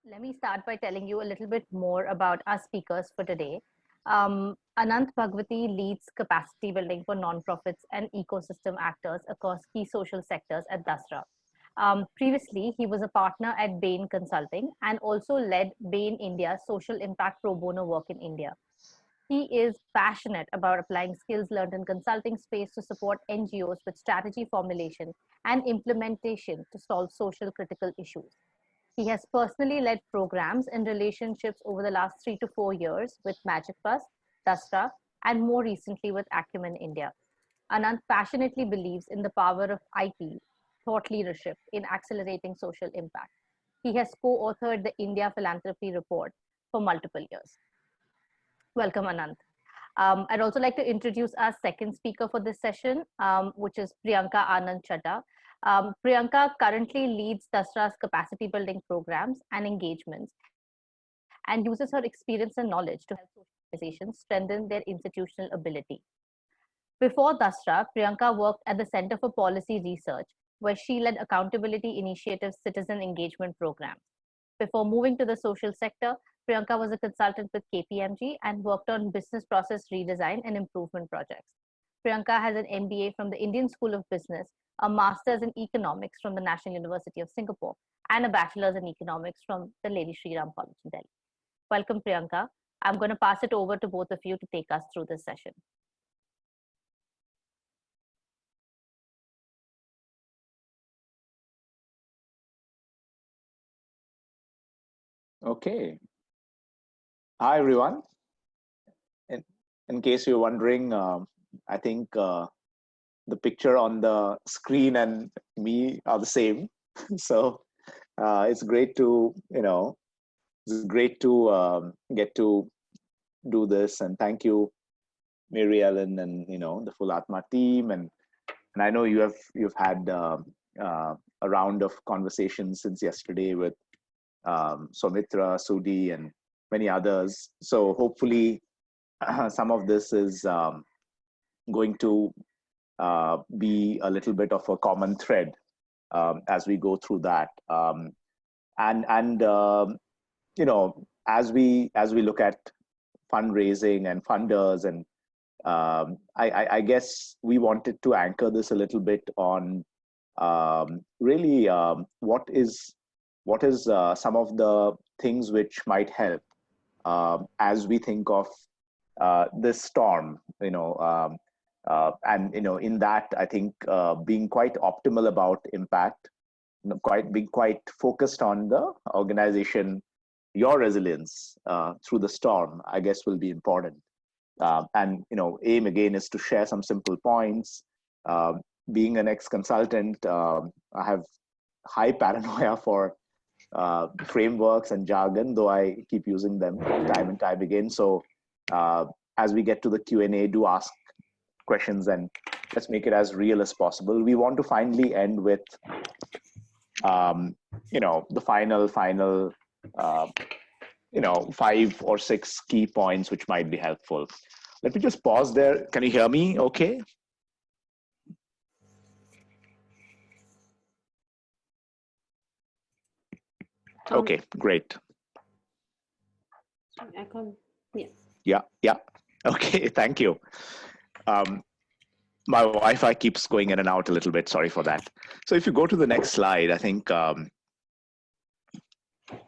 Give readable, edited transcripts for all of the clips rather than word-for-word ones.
Let me start by telling you a little bit more about our speakers for today. Anant Bhagwati leads capacity building for nonprofits and ecosystem actors across key social sectors at Dasra. Previously, he was a partner at Bain Consulting and also led Bain India's social impact pro bono work in India. He is passionate about applying skills learned in consulting space to support NGOs with strategy formulation and implementation to solve social critical issues. He has personally led programs in relationships over the last 3 to 4 years with Magic Bus, Dasra, and more recently with Acumen India. Anand passionately believes in the power of IT, thought leadership, in accelerating social impact. He has co-authored the India Philanthropy Report for multiple years. Welcome, Anand. I'd also like to introduce our second speaker for this session, which is Priyanka Anand Chadha. Priyanka currently leads Dasra's capacity building programs and engagements and uses her experience and knowledge to help social organizations strengthen their institutional ability. Before Dasra, Priyanka worked at the Center for Policy Research, where she led Accountability Initiative's citizen engagement programs. Before moving to the social sector, Priyanka was a consultant with KPMG and worked on business process redesign and improvement projects. Priyanka has an MBA from the Indian School of Business, a master's in economics from the National University of Singapore, and a bachelor's in economics from the Lady Shri Ram College in Delhi. Welcome, Priyanka. I'm going to pass it over to both of you to take us through this session. Okay. Hi, everyone. In case you're wondering, I think the picture on the screen and me are the same. So it's great to, get to do this. And thank you, Mary Ellen, and the full Atma team. And I know you've had a round of conversations since yesterday with Soumitra, Sudi, and many others. So hopefully some of this is going to be a little bit of a common thread as we go through that. As we look at fundraising and funders, and I guess we wanted to anchor this a little bit on really what is some of the things which might help as we think of this storm, in that, I think being quite optimal about impact, being quite focused on the organization, your resilience through the storm, I guess, will be important. Aim again is to share some simple points. Being an ex-consultant, I have high paranoia for frameworks and jargon, though I keep using them time and time again. So as we get to the Q&A, do ask questions and let's make it as real as possible. We want to finally end with the final 5 or 6 key points which might be helpful. Let me just pause there. Can you hear me okay? Okay, great. I can't, yeah. Yeah. Okay, thank you. My Wi-Fi keeps going in and out a little bit. Sorry for that. So if you go to the next slide, I think,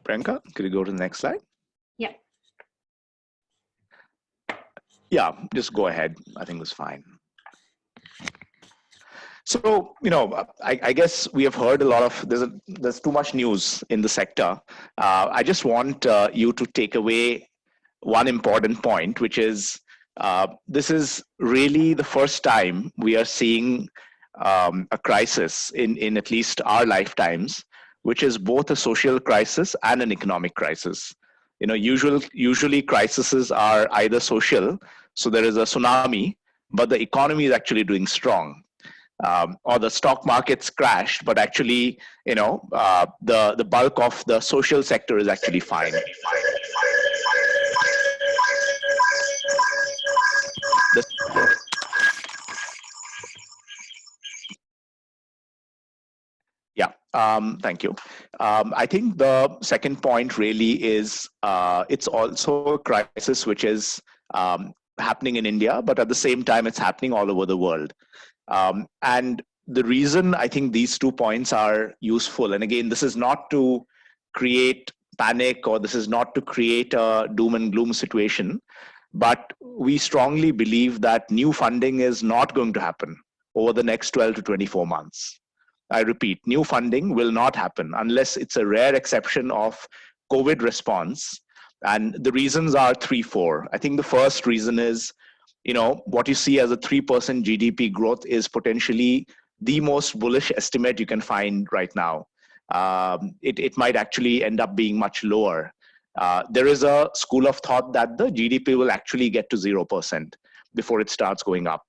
Priyanka, could you go to the next slide? Yeah. Yeah, just go ahead. I think it's fine. So, I guess we have heard a lot of, there's too much news in the sector. I just want you to take away one important point, which is this is really the first time we are seeing a crisis in at least our lifetimes, which is both a social crisis and an economic crisis. Usually crises are either social, so there is a tsunami, but the economy is actually doing strong. Or the stock markets crashed, but actually, the bulk of the social sector is actually fine. Yeah. Thank you. I think the second point really is it's also a crisis which is happening in India, but at the same time, it's happening all over the world. And the reason I think these 2 points are useful, and again, this is not to create panic or this is not to create a doom and gloom situation, but we strongly believe that new funding is not going to happen over the next 12 to 24 months. I repeat, new funding will not happen unless it's a rare exception of COVID response. And the reasons are 3, 4. I think the first reason is, what you see as a 3% GDP growth is potentially the most bullish estimate you can find right now. It might actually end up being much lower. There is a school of thought that the GDP will actually get to 0% before it starts going up.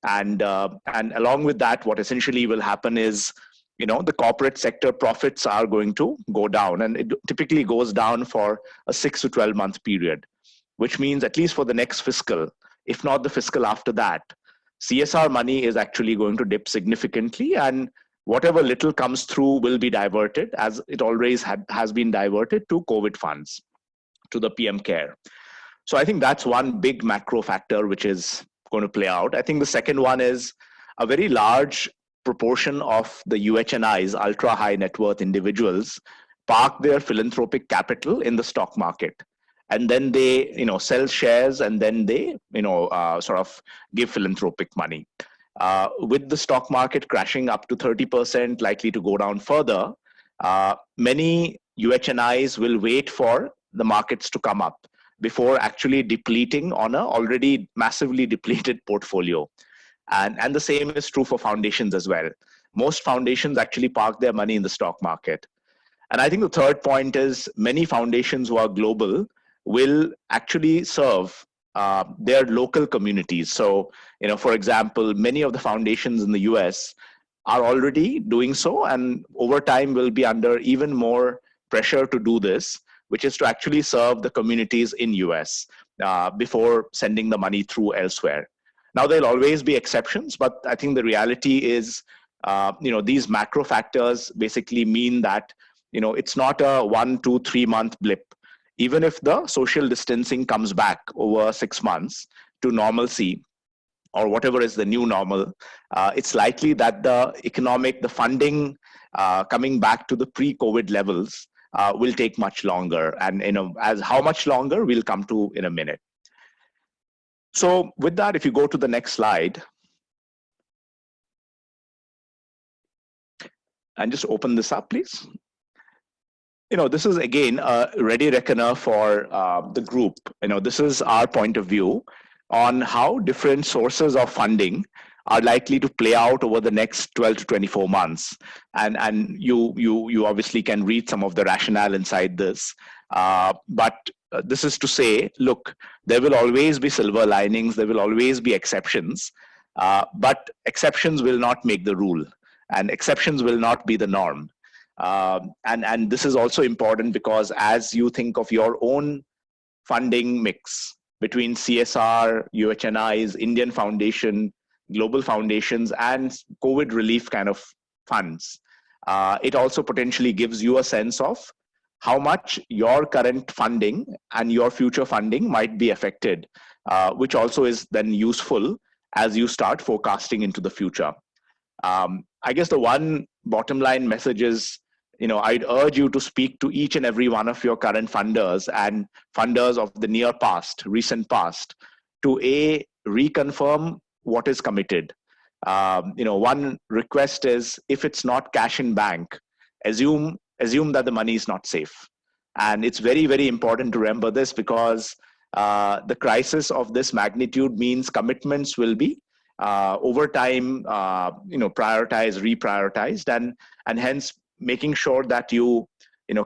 And along with that, what essentially will happen is, the corporate sector profits are going to go down, and it typically goes down for a 6 to 12 month period, which means at least for the next fiscal, if not the fiscal after that, CSR money is actually going to dip significantly, and whatever little comes through will be diverted, as it always has been diverted, to COVID funds, to the PM Care. So I think that's one big macro factor which is going to play out. I think the second one is a very large proportion of the UHNIs, ultra high net worth individuals, park their philanthropic capital in the stock market. And then they, sell shares, and then they, sort of give philanthropic money. With the stock market crashing up to 30%, likely to go down further, many UHNIs will wait for the markets to come up before actually depleting on a already massively depleted portfolio. And the same is true for foundations as well. Most foundations actually park their money in the stock market. And I think the third point is many foundations who are global will actually serve their local communities. So, for example, many of the foundations in the US are already doing so, and over time will be under even more pressure to do this, which is to actually serve the communities in US before sending the money through elsewhere. Now, there'll always be exceptions, but I think the reality is, these macro factors basically mean that, it's not a 1, 2, 3 month blip. Even if the social distancing comes back over 6 months to normalcy, or whatever is the new normal, it's likely that the funding coming back to the pre-COVID levels will take much longer. And, as how much longer, we'll come to in a minute. So with that, if you go to the next slide, and just open this up, please. This is again a ready reckoner for the group. This is our point of view on how different sources of funding are likely to play out over the next 12 to 24 months. And you obviously can read some of the rationale inside this. But this is to say, look, there will always be silver linings, there will always be exceptions, but exceptions will not make the rule, and exceptions will not be the norm. And this is also important because as you think of your own funding mix between CSR, UHNIs, Indian Foundation, global foundations, and COVID relief kind of funds, it also potentially gives you a sense of how much your current funding and your future funding might be affected, which also is then useful as you start forecasting into the future. I guess the one bottom line message is, I'd urge you to speak to each and every one of your current funders and funders of the near past, recent past, to reconfirm what is committed. One request is, if it's not cash in bank, assume that the money is not safe. And it's very, very important to remember this because the crisis of this magnitude means commitments will be over time, prioritized, reprioritized, and hence making sure that you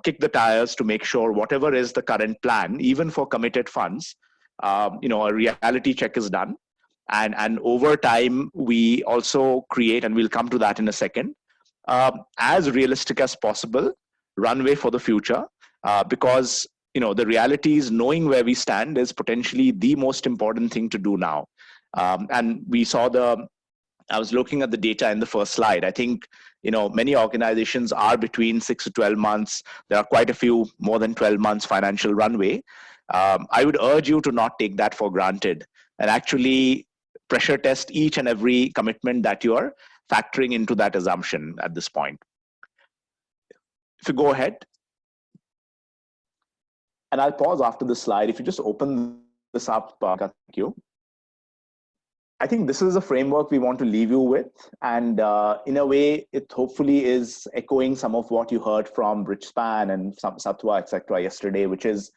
kick the tires to make sure whatever is the current plan, even for committed funds, a reality check is done. And over time, we also create, and we'll come to that in a second, as realistic as possible runway for the future, because the reality is knowing where we stand is potentially the most important thing to do now. And we saw I was looking at the data in the first slide. I think Many organizations are between 6 to 12 months. There are quite a few more than 12 months financial runway. I would urge you to not take that for granted and actually pressure test each and every commitment that you are factoring into that assumption at this point. If you go ahead, and I'll pause after this slide. If you just open this up, thank you. I think this is a framework we want to leave you with. And in a way, it hopefully is echoing some of what you heard from Richspan and Satwa, etc. yesterday, which is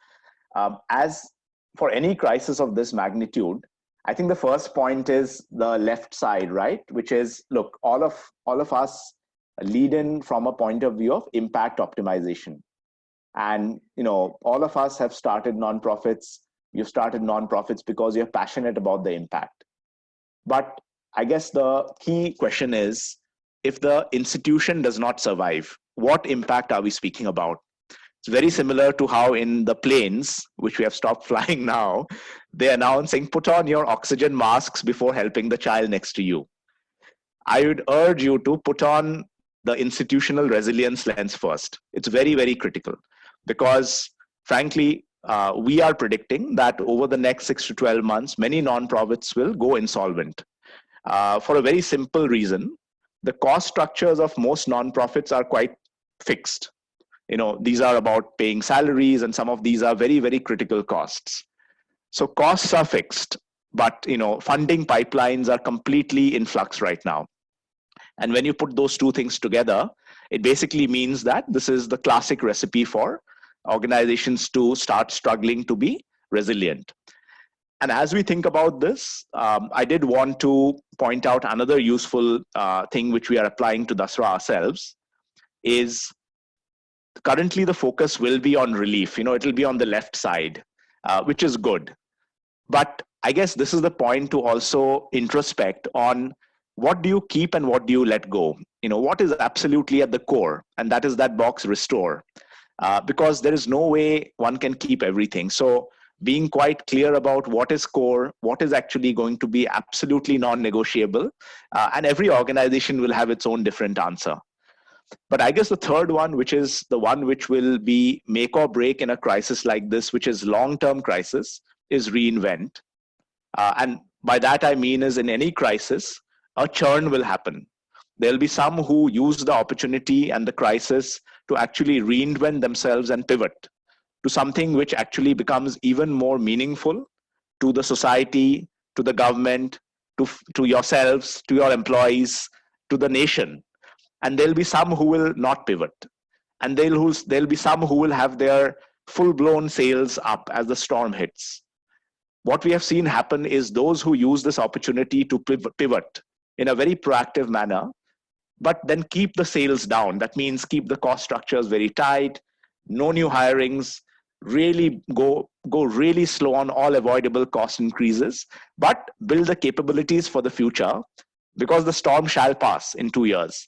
as for any crisis of this magnitude, I think the first point is the left side, right? Which is, look, all of us lead in from a point of view of impact optimization. And, all of us have started nonprofits. You've started nonprofits because you're passionate about the impact. But I guess the key question is, if the institution does not survive, what impact are we speaking about? It's very similar to how in the planes, which we have stopped flying now, they're announcing, put on your oxygen masks before helping the child next to you. I would urge you to put on the institutional resilience lens first. It's very, very critical because, frankly, we are predicting that over the next 6 to 12 months, many nonprofits will go insolvent for a very simple reason. The cost structures of most nonprofits are quite fixed. These are about paying salaries, and some of these are very, very critical costs. So costs are fixed, but funding pipelines are completely in flux right now. And when you put those two things together, it basically means that this is the classic recipe for organizations to start struggling to be resilient. And as we think about this, I did want to point out another useful thing which we are applying to Dasra ourselves is currently the focus will be on relief. It'll be on the left side, which is good. But I guess this is the point to also introspect on what do you keep and what do you let go? What is absolutely at the core? And that is that box restore. Because there is no way one can keep everything. So being quite clear about what is core, what is actually going to be absolutely non-negotiable, and every organization will have its own different answer. But I guess the third one, which is the one which will be make or break in a crisis like this, which is long-term crisis, is reinvent. And by that I mean is in any crisis, a churn will happen. There'll be some who use the opportunity and the crisis to actually reinvent themselves and pivot to something which actually becomes even more meaningful to the society, to the government, to yourselves, to your employees, to the nation. And there'll be some who will not pivot. And there'll be some who will have their full-blown sails up as the storm hits. What we have seen happen is those who use this opportunity to pivot in a very proactive manner, but then keep the sails down. That means keep the cost structures very tight, no new hirings, really go really slow on all avoidable cost increases, but build the capabilities for the future because the storm shall pass in 2 years.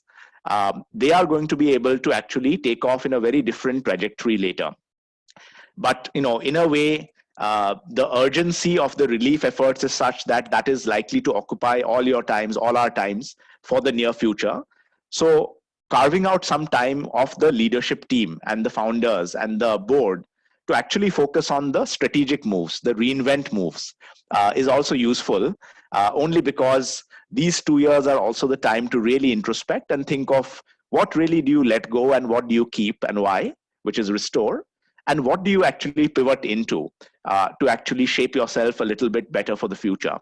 They are going to be able to actually take off in a very different trajectory later. But in a way, the urgency of the relief efforts is such that that is likely to occupy all your times, all our times for the near future. So carving out some time of the leadership team and the founders and the board to actually focus on the strategic moves, the reinvent moves, is also useful, only because these 2 years are also the time to really introspect and think of what really do you let go and what do you keep and why, which is restore, and what do you actually pivot into to actually shape yourself a little bit better for the future.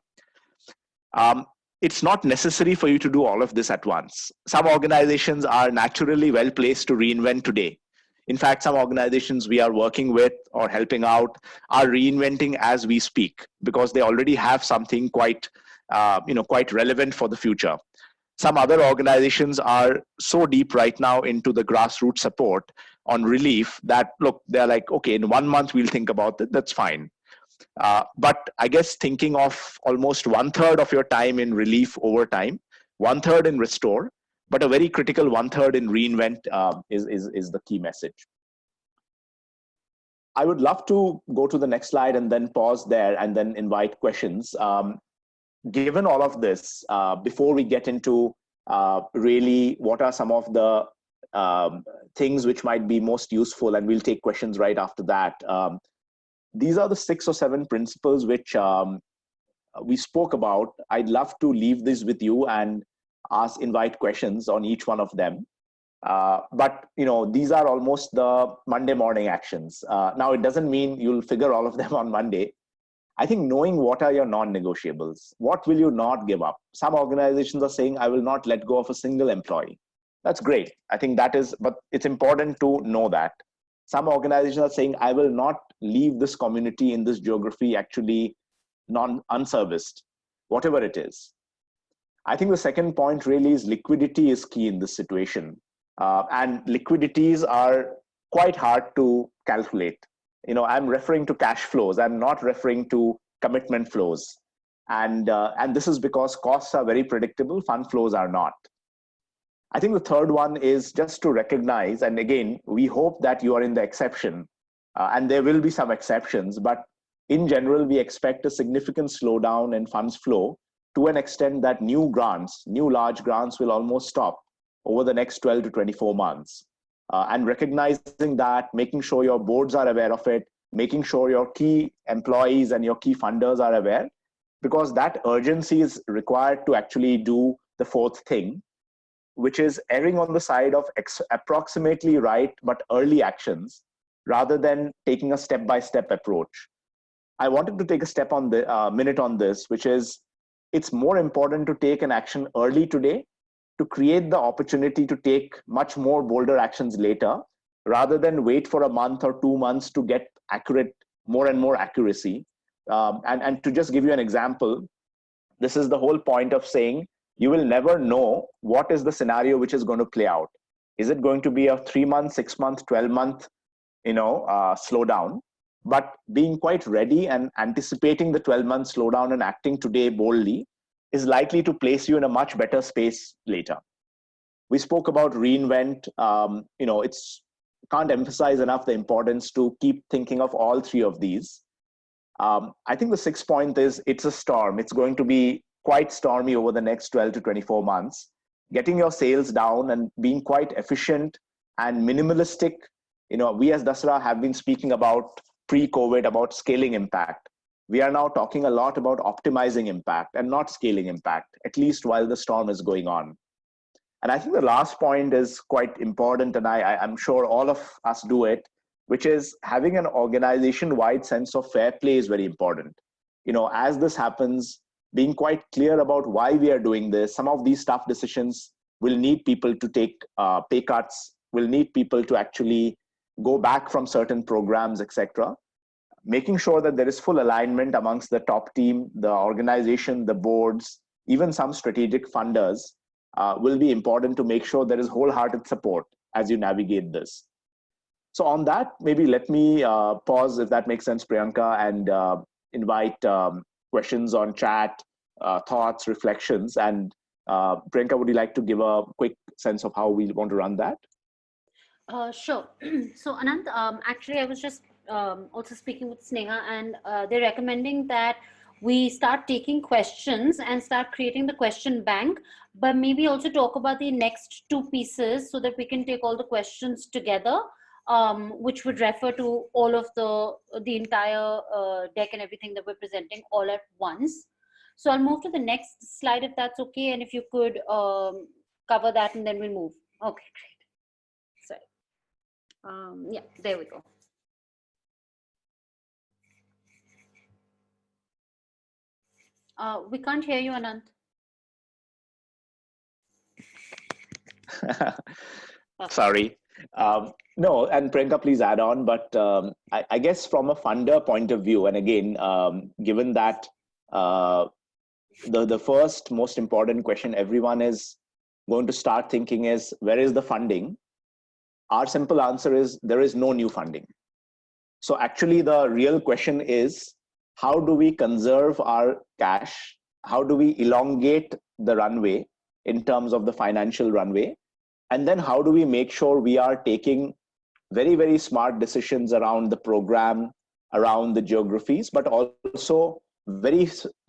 It's not necessary for you to do all of this at once. Some organizations are naturally well placed to reinvent today. In fact, some organizations we are working with or helping out are reinventing as we speak because they already have something quite relevant for the future. Some other organizations are so deep right now into the grassroots support on relief that, look, they're like, okay, in 1 month we'll think about it, that's fine. But I guess thinking of almost 1/3 of your time in relief over time, 1/3 in restore, but a very critical 1/3 in reinvent is the key message. I would love to go to the next slide and then pause there and then invite questions. Given all of this, before we get into really what are some of the things which might be most useful, and we'll take questions right after that. These are the 6 or 7 principles which we spoke about. I'd love to leave this with you and invite questions on each one of them. But these are almost the Monday morning actions. Now, it doesn't mean you'll figure all of them on Monday. I think knowing what are your non-negotiables, what will you not give up? Some organizations are saying, I will not let go of a single employee. That's great. I think that is, but it's important to know that. Some organizations are saying, I will not leave this community in this geography actually unserviced, whatever it is. I think the second point really is liquidity is key in this situation. And liquidities are quite hard to calculate. I'm referring to cash flows. I'm not referring to commitment flows. And this is because costs are very predictable, fund flows are not. I think the third one is just to recognize, and again, we hope that you are in the exception, and there will be some exceptions, but in general, we expect a significant slowdown in funds flow to an extent that new large grants will almost stop over the next 12 to 24 months. And recognizing that, making sure your boards are aware of it, making sure your key employees and your key funders are aware, because that urgency is required to actually do the fourth thing, which is erring on the side of approximately right but early actions rather than taking a step-by-step approach. I wanted to take a minute on this, which is it's more important to take an action early today to create the opportunity to take much more bolder actions later, rather than wait for a month or 2 months to get more and more accuracy. And to just give you an example, this is the whole point of saying you will never know what is the scenario which is going to play out. Is it going to be a 3-month, 6-month, 12-month, slowdown? But being quite ready and anticipating the 12-month slowdown and acting today boldly is likely to place you in a much better space later. We spoke about reinvent. Can't emphasize enough the importance to keep thinking of all 3 of these. I think the 6th point is it's a storm. It's going to be quite stormy over the next 12 to 24 months. Getting your sales down and being quite efficient and minimalistic. We as Dasra have been speaking about pre-COVID about scaling impact. We are now talking a lot about optimizing impact and not scaling impact, at least while the storm is going on. And I think the last point is quite important, and I'm sure all of us do it, which is having an organization-wide sense of fair play is very important. As this happens, being quite clear about why we are doing this. Some of these tough decisions will need people to take pay cuts, will need people to actually go back from certain programs, etc. Making sure that there is full alignment amongst the top team, the organization, the boards, even some strategic funders will be important to make sure there is wholehearted support as you navigate this. So on that, maybe let me pause, if that makes sense, Priyanka, and invite questions on chat, thoughts, reflections. And Priyanka, would you like to give a quick sense of how we want to run that? Sure. So Anand, actually I was just also speaking with Sneha, and they're recommending that we start taking questions and start creating the question bank, but maybe also talk about the next 2 pieces so that we can take all the questions together, which would refer to all of the entire deck and everything that we're presenting all at once. So I'll move to the next slide if that's okay, and if you could cover that, and then we'll move. Okay, great. Sorry. Yeah, there we go. We can't hear you, Anant. Sorry. No, and Priyanka, please add on. But I guess from a funder point of view, and again, given that the first most important question everyone is going to start thinking is, where is the funding? Our simple answer is there is no new funding. So actually the real question is, how do we conserve our cash? How do we elongate the runway in terms of the financial runway? And then how do we make sure we are taking very, very smart decisions around the program, around the geographies, but also very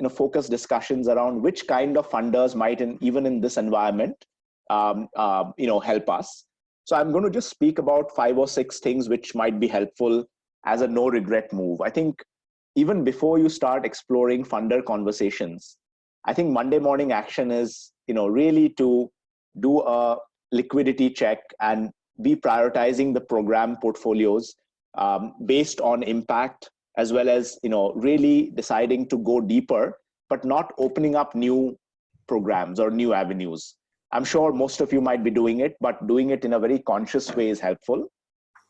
focused discussions around which kind of funders might, even in this environment, help us. So I'm going to just speak about 5 or 6 things which might be helpful as a no regret move. I think even before you start exploring funder conversations, I think Monday morning action is, really to do a liquidity check and be prioritizing the program portfolios based on impact, as well as, really deciding to go deeper, but not opening up new programs or new avenues. I'm sure most of you might be doing it, but doing it in a very conscious way is helpful.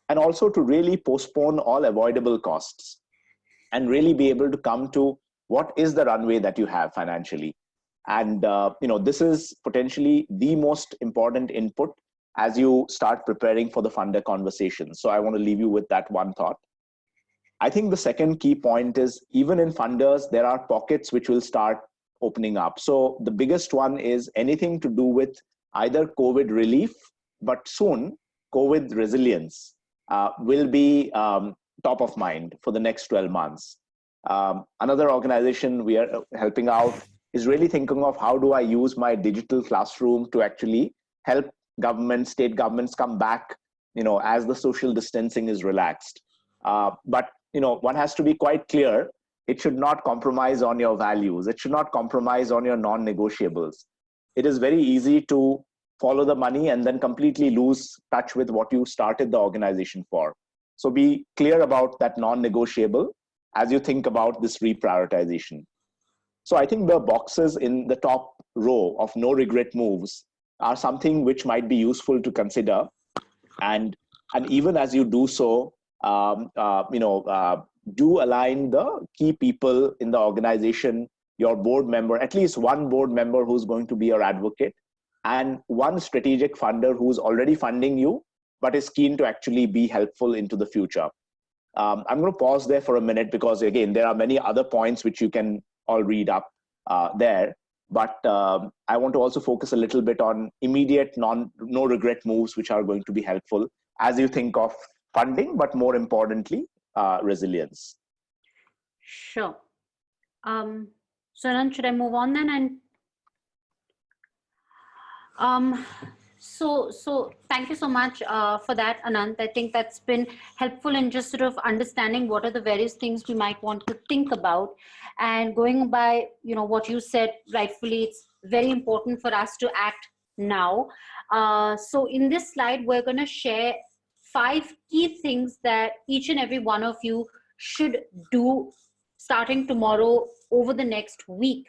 And also to really postpone all avoidable costs and really be able to come to what is the runway that you have financially. And, this is potentially the most important input as you start preparing for the funder conversation. So I want to leave you with that one thought. I think the second key point is, even in funders, there are pockets which will start opening up. So the biggest one is anything to do with either COVID relief, but soon COVID resilience will be top of mind for the next 12 months. Another organization we are helping out is really thinking of how do I use my digital classroom to actually help governments, state governments come back, as the social distancing is relaxed. But, one has to be quite clear. It should not compromise on your values. It should not compromise on your non-negotiables. It is very easy to follow the money and then completely lose touch with what you started the organization for. So be clear about that non-negotiable as you think about this reprioritization. So I think the boxes in the top row of no regret moves are something which might be useful to consider. And even as you do so, do align the key people in the organization, your board member, at least one board member who's going to be your advocate, and one strategic funder who's already funding you, but is keen to actually be helpful into the future. I'm going to pause there for a minute because, again, there are many other points which you can all read up there. But I want to also focus a little bit on immediate no regret moves, which are going to be helpful as you think of funding, but more importantly, resilience. Sure. So Anand, should I move on then? And so thank you so much for that, Anant. I think that's been helpful in just sort of understanding what are the various things we might want to think about, and going by what you said rightfully. It's very important for us to act now. So in this slide, we're going to share 5 key things that each and every one of you should do starting tomorrow over the next week,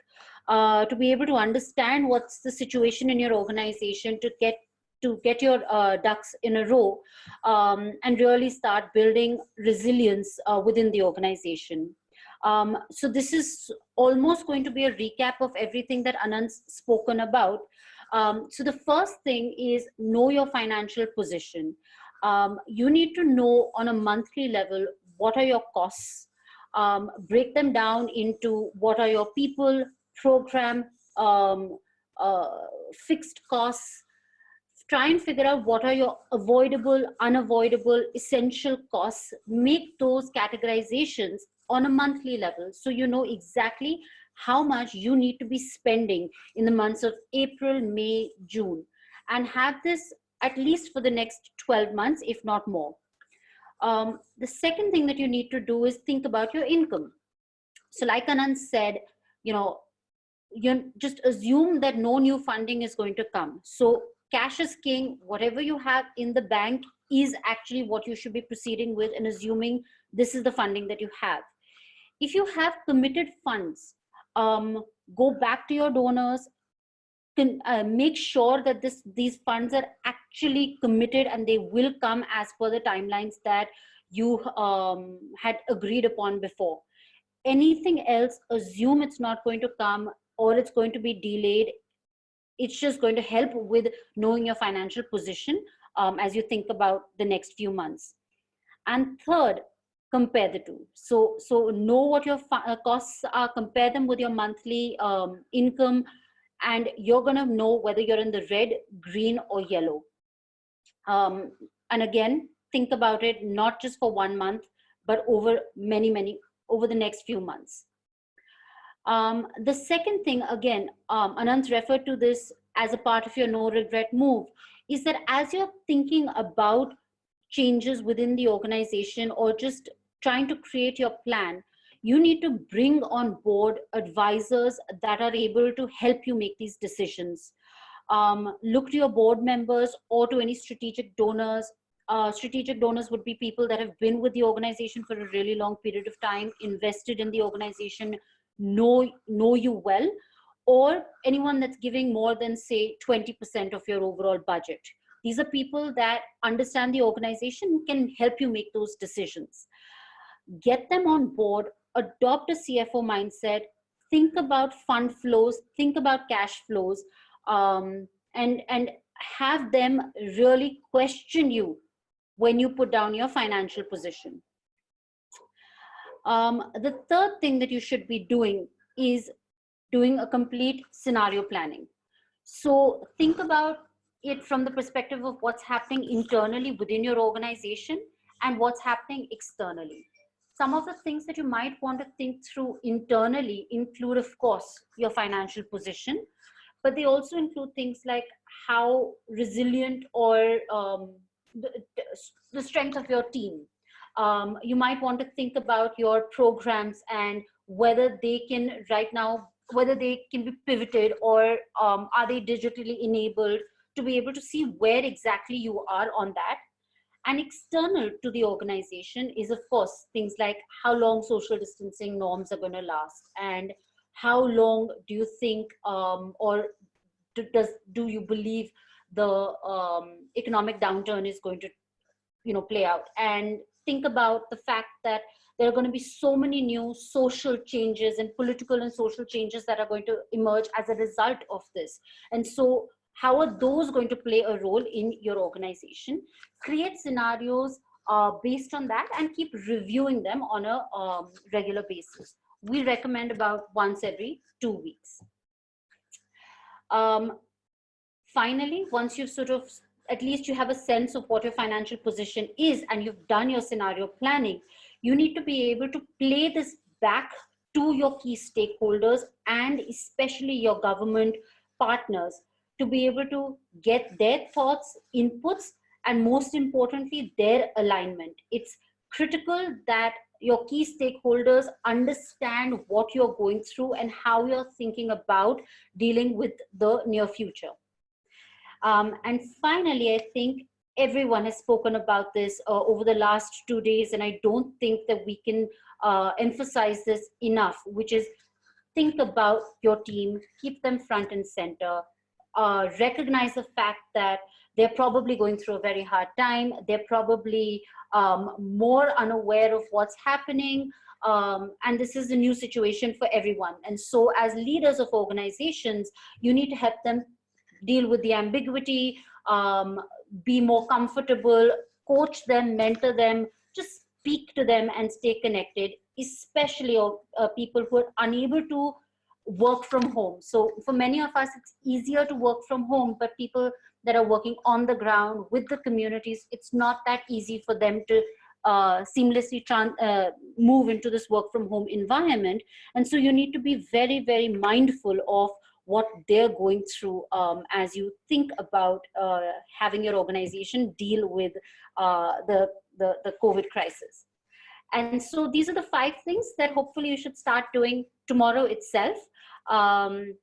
to be able to understand what's the situation in your organization, to get your ducks in a row, and really start building resilience within the organization. So this is almost going to be a recap of everything that Anand's spoken about. So the first thing is know your financial position. You need to know on a monthly level what are your costs. Break them down into what are your people, program, fixed costs. Try and figure out what are your avoidable, unavoidable, essential costs. Make those categorizations on a monthly level, so you know exactly how much you need to be spending in the months of April, May, June, and have this at least for the next 12 months, if not more. The second thing that you need to do is think about your income. So like Anand said, you just assume that no new funding is going to come. So cash is king. Whatever you have in the bank is actually what you should be proceeding with, and assuming this is the funding that you have. If you have committed funds, go back to your donors, make sure that these funds are actually committed and they will come as per the timelines that you had agreed upon before. Anything else, assume it's not going to come or it's going to be delayed. It's just going to help with knowing your financial position as you think about the next few months. And third, compare the two. So know what your costs are, compare them with your monthly income, and you're going to know whether you're in the red, green, or yellow. And again, think about it not just for 1 month, but over over the next few months. The second thing, again, Anand referred to this as a part of your no regret move is that as you're thinking about changes within the organization or just trying to create your plan, you need to bring on board advisors that are able to help you make these decisions. Look to your board members or to any strategic donors. Strategic donors would be people that have been with the organization for a really long period of time, invested in the organization, know you well, or anyone that's giving more than, say, 20% of your overall budget. These are people that understand the organization and can help you make those decisions. Get them on board, adopt a CFO mindset, think about fund flows, think about cash flows, and have them really question you when you put down your financial position. The third thing that you should be doing is doing a complete scenario planning. So think about it from the perspective of what's happening internally within your organization and what's happening externally. Some of the things that you might want to think through internally include, of course, your financial position, but they also include things like how resilient or the strength of your team. You might want to think about your programs and whether they can right now, whether they can be pivoted or are they digitally enabled, to be able to see where exactly you are on that. And external to the organization is, of course, things like how long social distancing norms are going to last, and how long do you think or do you believe the economic downturn is going to play out. And think about the fact that there are going to be so many new social changes and political and social changes that are going to emerge as a result of this. And so how are those going to play a role in your organization? Create scenarios based on that and keep reviewing them on a regular basis. We recommend about once every 2 weeks. Finally, once you've sort of, at least you have a sense of what your financial position is and you've done your scenario planning, you need to be able to play this back to your key stakeholders and especially your government partners to be able to get their thoughts, inputs, and most importantly, their alignment. It's critical that your key stakeholders understand what you're going through and how you're thinking about dealing with the near future. And finally, I think everyone has spoken about this over the last 2 days, and I don't think that we can emphasize this enough, which is think about your team, keep them front and center, recognize the fact that they're probably going through a very hard time. They're probably more unaware of what's happening. And this is a new situation for everyone. And so as leaders of organizations, you need to help them deal with the ambiguity, be more comfortable, coach them, mentor them, just speak to them and stay connected, especially people who are unable to work from home. So for many of us, it's easier to work from home, but people that are working on the ground with the communities, it's not that easy for them to seamlessly move into this work from home environment. And so you need to be very, very mindful of what they're going through as you think about having your organization deal with the COVID crisis. And so these are the 5 things that hopefully you should start doing tomorrow itself. Anant,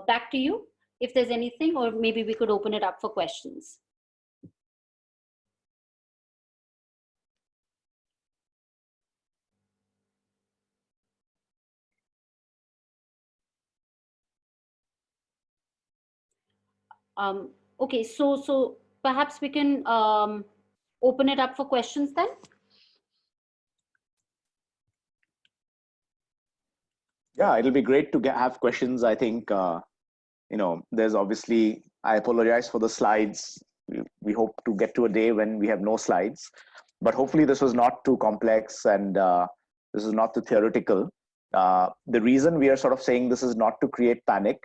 back to you if there's anything, or maybe we could open it up for questions. Okay, so perhaps we can open it up for questions then. Yeah, it'll be great to have questions. I think, there's obviously, I apologize for the slides. We hope to get to a day when we have no slides, but hopefully this was not too complex and this is not too theoretical. The reason we are sort of saying this is not to create panic,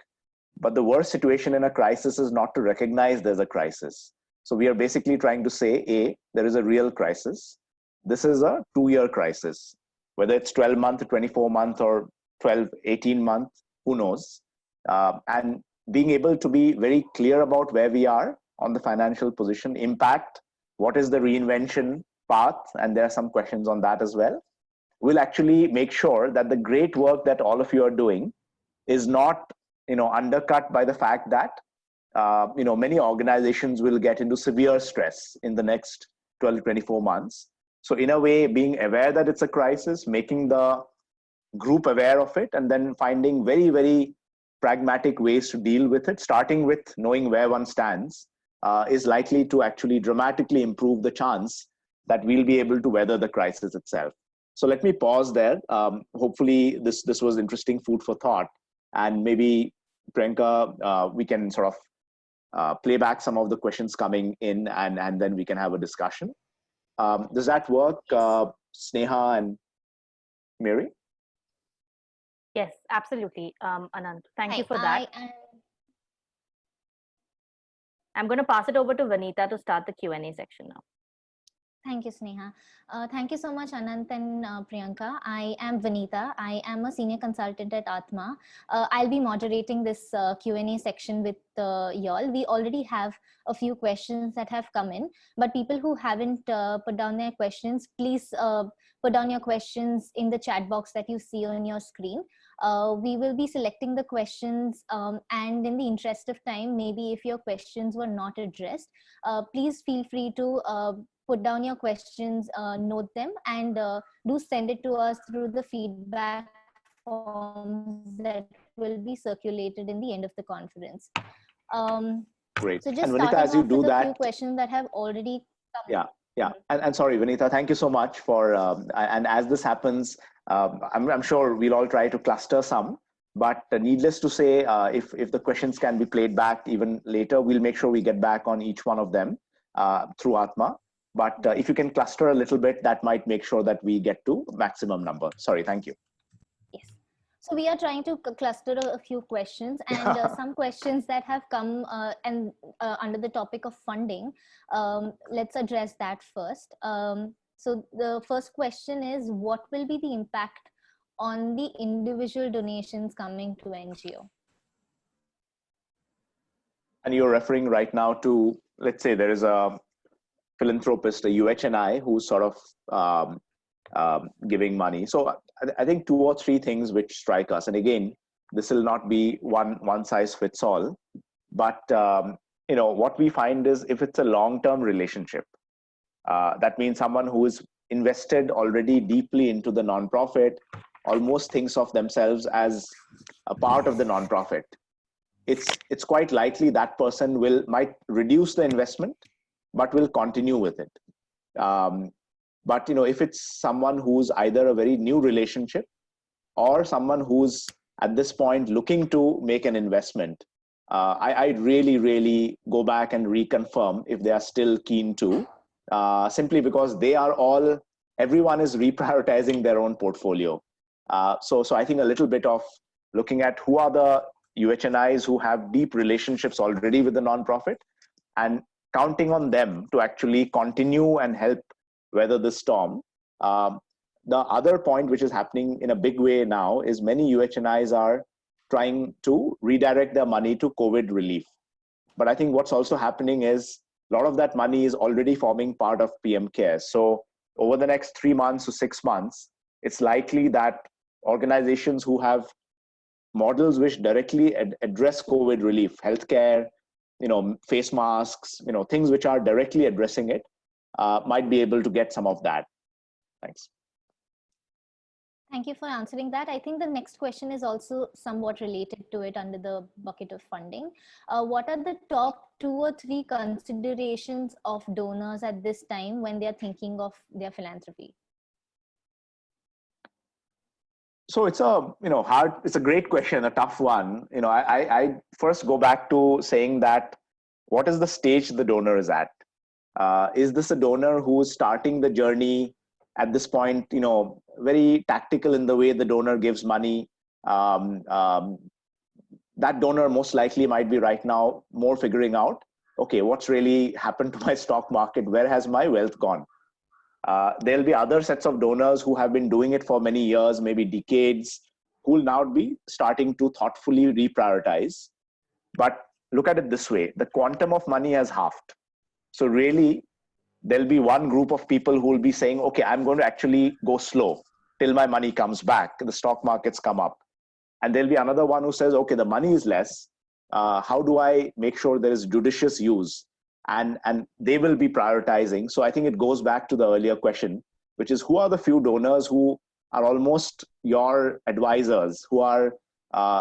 but the worst situation in a crisis is not to recognize there's a crisis. So we are basically trying to say, A, there is a real crisis. This is a 2-year crisis, whether it's 12-month, 24-month, or 12, 18 months. who knows? And being able to be very clear about where we are on the financial position, impact, what is the reinvention path, and there are some questions on that as well, will actually make sure that the great work that all of you are doing is not, undercut by the fact that, many organizations will get into severe stress in the next 12 to 24 months. So in a way, being aware that it's a crisis, making the group aware of it, and then finding very, very pragmatic ways to deal with it, starting with knowing where one stands, is likely to actually dramatically improve the chance that we'll be able to weather the crisis itself. So let me pause there. Hopefully this was interesting food for thought, and maybe Priyanka, we can sort of play back some of the questions coming in, and then we can have a discussion. Does that work, Sneha and Mary? Yes, absolutely, Anand. Thank you for that. I'm going to pass it over to Vanita to start the Q&A section now. Thank you, Sneha. Thank you so much, Anant and Priyanka. I am Vanita. I am a senior consultant at Atma. I'll be moderating this Q&A section with y'all. We already have a few questions that have come in, but people who haven't put down their questions, please put down your questions in the chat box that you see on your screen. We will be selecting the questions, and in the interest of time, maybe if your questions were not addressed, please feel free to put down your questions, note them, and do send it to us through the feedback forms that will be circulated in the end of the conference. Great. So just and Vanita, starting as you off do with a that, few questions that have already come. Yeah. And sorry, Vanita, thank you so much for, and as this happens, I'm sure we'll all try to cluster some, but needless to say, if the questions can be played back even later, we'll make sure we get back on each one of them through Atma. But if you can cluster a little bit, that might make sure that we get to maximum number. Sorry, thank you. Yes. So we are trying to cluster a few questions, and some questions that have come under the topic of funding. Let's address that first. So the first question is, what will be the impact on the individual donations coming to NGO? And you're referring right now to, let's say there is a philanthropist, a UHNI, who's sort of giving money. So I think 2 or 3 things which strike us. And again, this will not be one size fits all. But what we find is, if it's a long-term relationship, that means someone who is invested already deeply into the nonprofit, almost thinks of themselves as a part of the nonprofit. It's quite likely that person might reduce the investment, but will continue with it. But if it's someone who's either a very new relationship or someone who's at this point looking to make an investment, I'd really go back and reconfirm if they are still keen to, simply because everyone is reprioritizing their own portfolio. So I think a little bit of looking at who are the UHNIs who have deep relationships already with the nonprofit, and counting on them to actually continue and help weather the storm. The other point which is happening in a big way now is many UHNIs are trying to redirect their money to COVID relief. But I think what's also happening is a lot of that money is already forming part of PM CARES. So over the next 3 months to 6 months, it's likely that organizations who have models which directly address COVID relief, healthcare, face masks, things which are directly addressing it, might be able to get some of that. Thanks. Thank you for answering that. I think the next question is also somewhat related to it under the bucket of funding. What are the top 2 or 3 considerations of donors at this time when they are thinking of their philanthropy? So it's a great question, a tough one. I first go back to saying that, what is the stage the donor is at? Is this a donor who is starting the journey at this point, very tactical in the way the donor gives money? That donor most likely might be right now more figuring out, okay, what's really happened to my stock market? Where has my wealth gone? There'll be other sets of donors who have been doing it for many years, maybe decades, who will now be starting to thoughtfully reprioritize. But look at it this way, the quantum of money has halved. So really, there'll be one group of people who will be saying, okay, I'm going to actually go slow till my money comes back, the stock markets come up. And there'll be another one who says, okay, the money is less. How do I make sure there is judicious use? And they will be prioritizing. So I think it goes back to the earlier question, which is who are the few donors who are almost your advisors, who are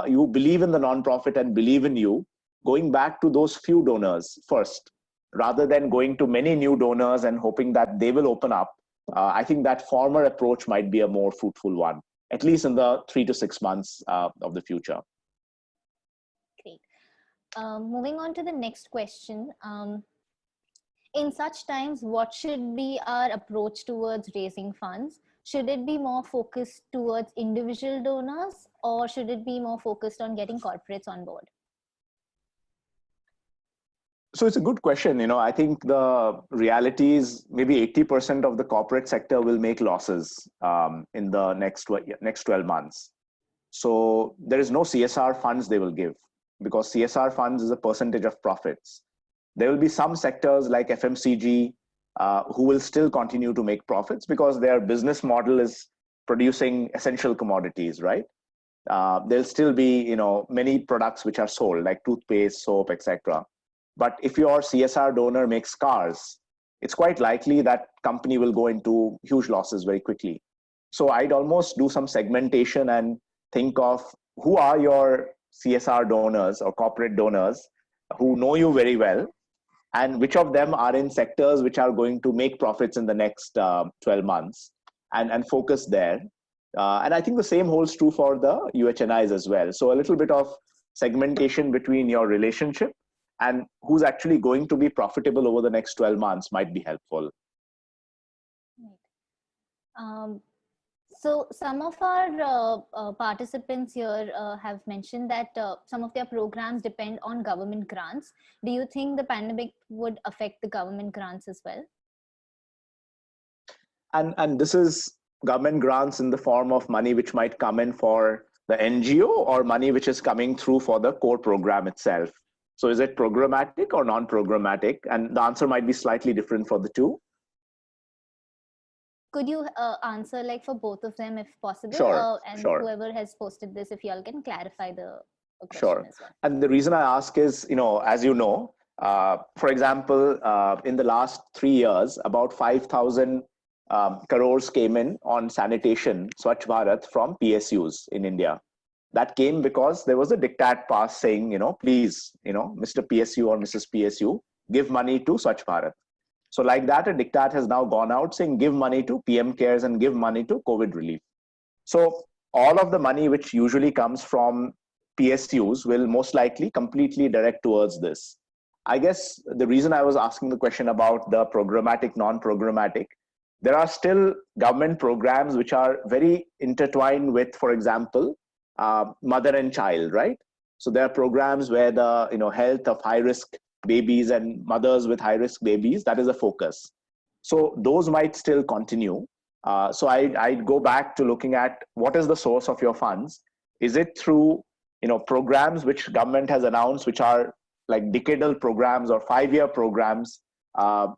you believe in the nonprofit and believe in you, going back to those few donors first, rather than going to many new donors and hoping that they will open up. I think that former approach might be a more fruitful one, at least in the 3 to 6 months of the future. Great. Moving on to the next question. In such times, what should be our approach towards raising funds? Should it be more focused towards individual donors, or should it be more focused on getting corporates on board? So it's a good question. I think the reality is maybe 80% of the corporate sector will make losses in the next 12 months. So there is no CSR funds they will give, because CSR funds is a percentage of profits. There will be some sectors like FMCG who will still continue to make profits because their business model is producing essential commodities, right? There'll still be many products which are sold like toothpaste, soap, etc. But if your CSR donor makes cars, it's quite likely that company will go into huge losses very quickly. So I'd almost do some segmentation and think of who are your CSR donors or corporate donors who know you very well, and which of them are in sectors which are going to make profits in the next 12 months, and focus there. And I think the same holds true for the UHNIs as well. So a little bit of segmentation between your relationship and who's actually going to be profitable over the next 12 months might be helpful. So some of our participants here have mentioned that some of their programs depend on government grants. Do you think the pandemic would affect the government grants as well? And this is government grants in the form of money which might come in for the NGO, or money which is coming through for the core program itself. So is it programmatic or non-programmatic? And the answer might be slightly different for the two. Could you answer like for both of them if possible? Sure, and sure. Whoever has posted this, if you all can clarify the question Sure. as well. And the reason I ask is, as you know, for example, in the last 3 years, about 5,000 crores came in on sanitation, Swachh Bharat, from PSUs in India. That came because there was a diktat passed saying, please, Mr. PSU or Mrs. PSU, give money to Swachh Bharat. So like that, a diktat has now gone out saying, give money to PM cares and give money to COVID relief. So all of the money which usually comes from PSUs will most likely completely direct towards this. I guess the reason I was asking the question about the programmatic, non-programmatic, there are still government programs which are very intertwined with, for example, mother and child, right? So there are programs where the health of high-risk babies and mothers with high-risk babies, that is a focus. So those might still continue. So I'd go back to looking at what is the source of your funds. Is it through programs which government has announced, which are like decadal programs or 5-year programs,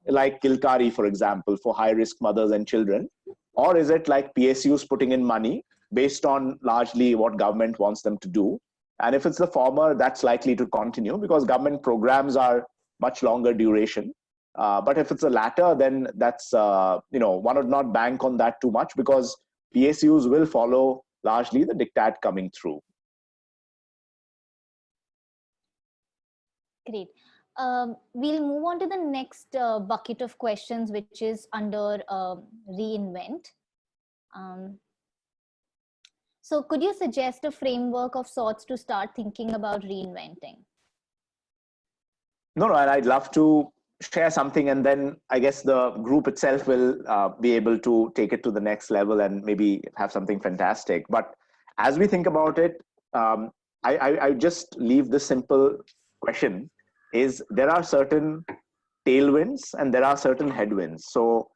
like Kilkari, for example, for high-risk mothers and children? Or is it like PSUs putting in money based on largely what government wants them to do? And if it's the former, that's likely to continue because government programs are much longer duration. But if it's the latter, then that's, one would not bank on that too much because PSUs will follow largely the diktat coming through. Great. We'll move on to the next bucket of questions, which is under reinvent. So could you suggest a framework of sorts to start thinking about reinventing? No, and I'd love to share something, and then I guess the group itself will be able to take it to the next level and maybe have something fantastic. But as we think about it, I just leave this simple question: is there are certain tailwinds and there are certain headwinds. So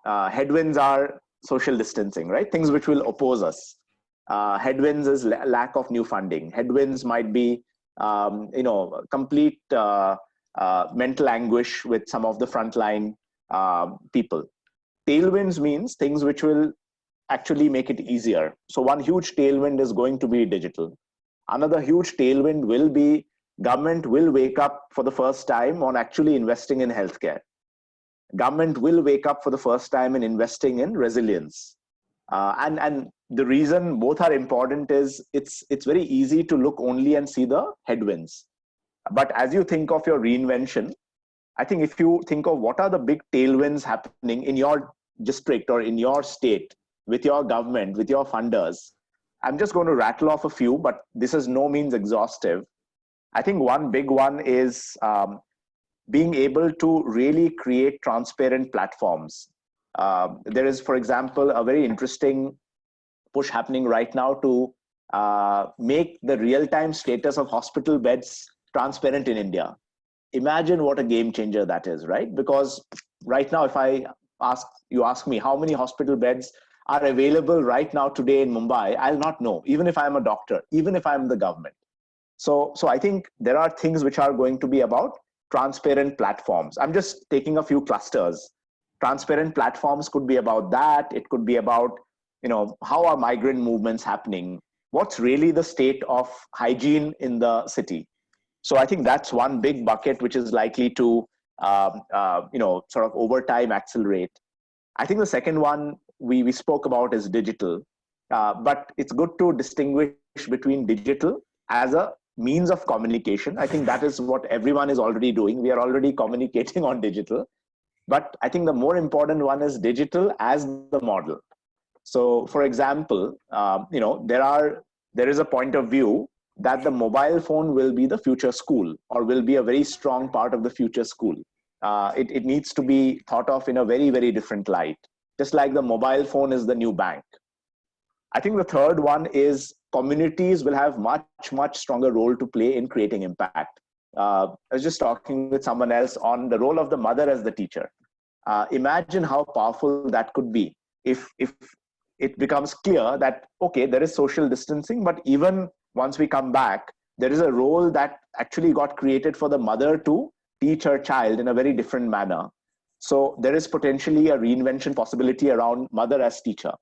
headwinds are social distancing, right? Things which will oppose us. Headwinds is lack of new funding. Headwinds might be, complete mental anguish with some of the frontline people. Tailwinds means things which will actually make it easier. So one huge tailwind is going to be digital. Another huge tailwind will be government will wake up for the first time on actually investing in healthcare. Government will wake up for the first time in investing in resilience. And the reason both are important is it's very easy to look only and see the headwinds. But as you think of your reinvention, I think if you think of what are the big tailwinds happening in your district or in your state, with your government, with your funders, I'm just going to rattle off a few, but this is no means exhaustive. I think one big one is being able to really create transparent platforms. There is, for example, a very interesting push happening right now to make the real-time status of hospital beds transparent in India. Imagine what a game changer that is, right? Because right now, if you ask me how many hospital beds are available right now today in Mumbai, I'll not know, even if I'm a doctor, even if I'm the government. So I think there are things which are going to be about transparent platforms. I'm just taking a few clusters. Transparent platforms could be about that. It could be about, how are migrant movements happening? What's really the state of hygiene in the city? So I think that's one big bucket which is likely to, sort of over time accelerate. I think the second one we spoke about is digital, but it's good to distinguish between digital as a means of communication. I think that is what everyone is already doing. We are already communicating on digital, but I think the more important one is digital as the model. So, for example, there is a point of view that the mobile phone will be the future school or will be a very strong part of the future school. It needs to be thought of in a very, very different light, just like the mobile phone is the new bank. I think the third one is communities will have much, much stronger role to play in creating impact. I was just talking with someone else on the role of the mother as the teacher. Imagine how powerful that could be if it becomes clear that, okay, there is social distancing, but even once we come back, there is a role that actually got created for the mother to teach her child in a very different manner. So there is potentially a reinvention possibility around mother as teacher.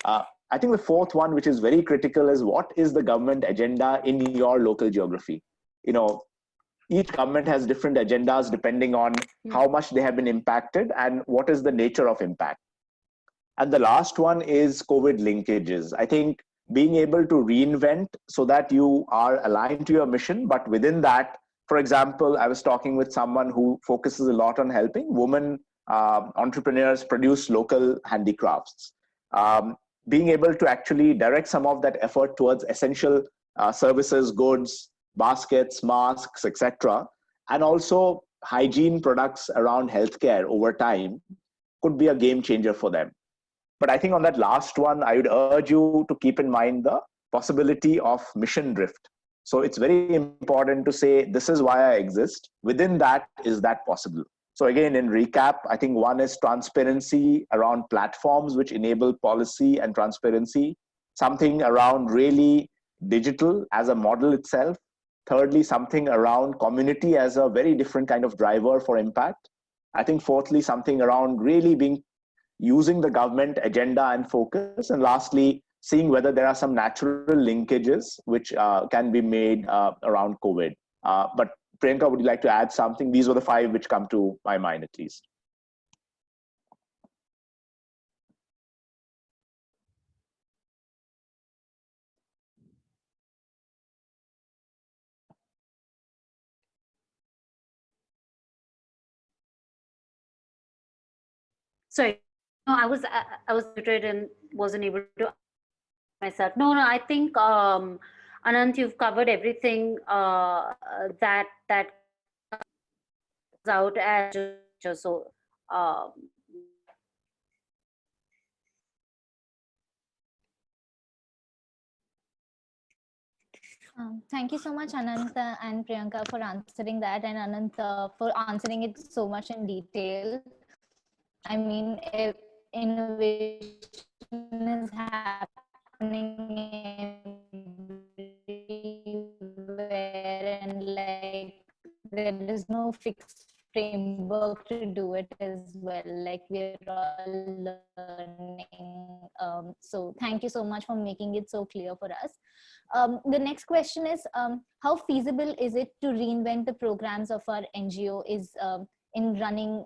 I think the fourth one, which is very critical, is what is the government agenda in your local geography? Each government has different agendas depending on how much they have been impacted and what is the nature of impact. And the last one is COVID linkages. I think being able to reinvent so that you are aligned to your mission, but within that, for example, I was talking with someone who focuses a lot on helping women entrepreneurs produce local handicrafts. Being able to actually direct some of that effort towards essential services, goods, baskets, masks, etc., and also hygiene products around healthcare over time could be a game changer for them. But I think on that last one, I would urge you to keep in mind the possibility of mission drift. So it's very important to say, this is why I exist. Within that, is that possible? So again, in recap, I think one is transparency around platforms which enable policy and transparency, something around really digital as a model itself. Thirdly, something around community as a very different kind of driver for impact. I think fourthly, something around really using the government agenda and focus. And lastly, seeing whether there are some natural linkages which can be made around COVID. But Priyanka, would you like to add something? These were the 5 which come to my mind, at least. Sorry, no, I was muted and wasn't able to myself. No, I think Anant, you've covered everything that out as so. Thank you so much, Anant and Priyanka, for answering that, and Anant for answering it so much in detail. I mean, innovation is happening everywhere, and like there is no fixed framework to do it as well. Like we're all learning. So thank you so much for making it so clear for us. The next question is, how feasible is it to reinvent the programs of our NGO is in running,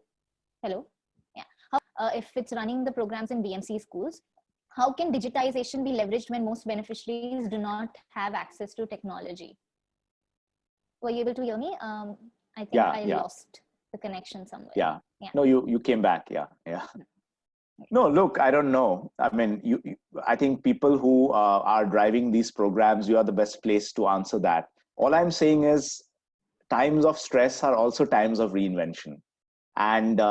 hello? Yeah. If it's running the programs in BMC schools, how can digitization be leveraged when most beneficiaries do not have access to technology? Were you able to hear me? I think I lost the connection somewhere. Yeah. No, you came back. Yeah. No, look, I don't know. I mean, I think people who are driving these programs, you are the best place to answer that. All I'm saying is times of stress are also times of reinvention. And,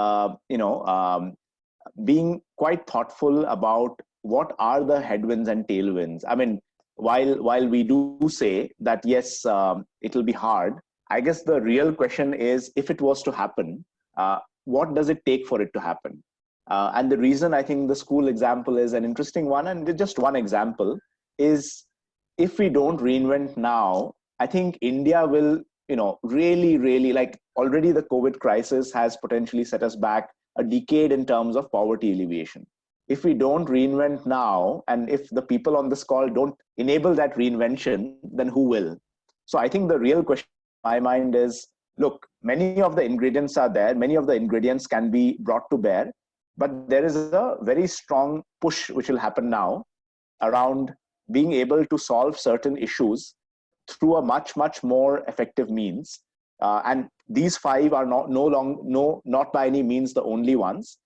being quite thoughtful about what are the headwinds and tailwinds. I mean, while we do say that, yes, it'll be hard, I guess the real question is, if it was to happen, what does it take for it to happen? And the reason I think the school example is an interesting one, and just one example, is if we don't reinvent now, I think India will, really, like already the COVID crisis has potentially set us back a decade in terms of poverty alleviation. If we don't reinvent now, and if the people on this call don't enable that reinvention, then who will? So I think the real question in my mind is, look, many of the ingredients are there, many of the ingredients can be brought to bear, but there is a very strong push which will happen now around being able to solve certain issues through a much more effective means. And these 5 are not by any means the only ones.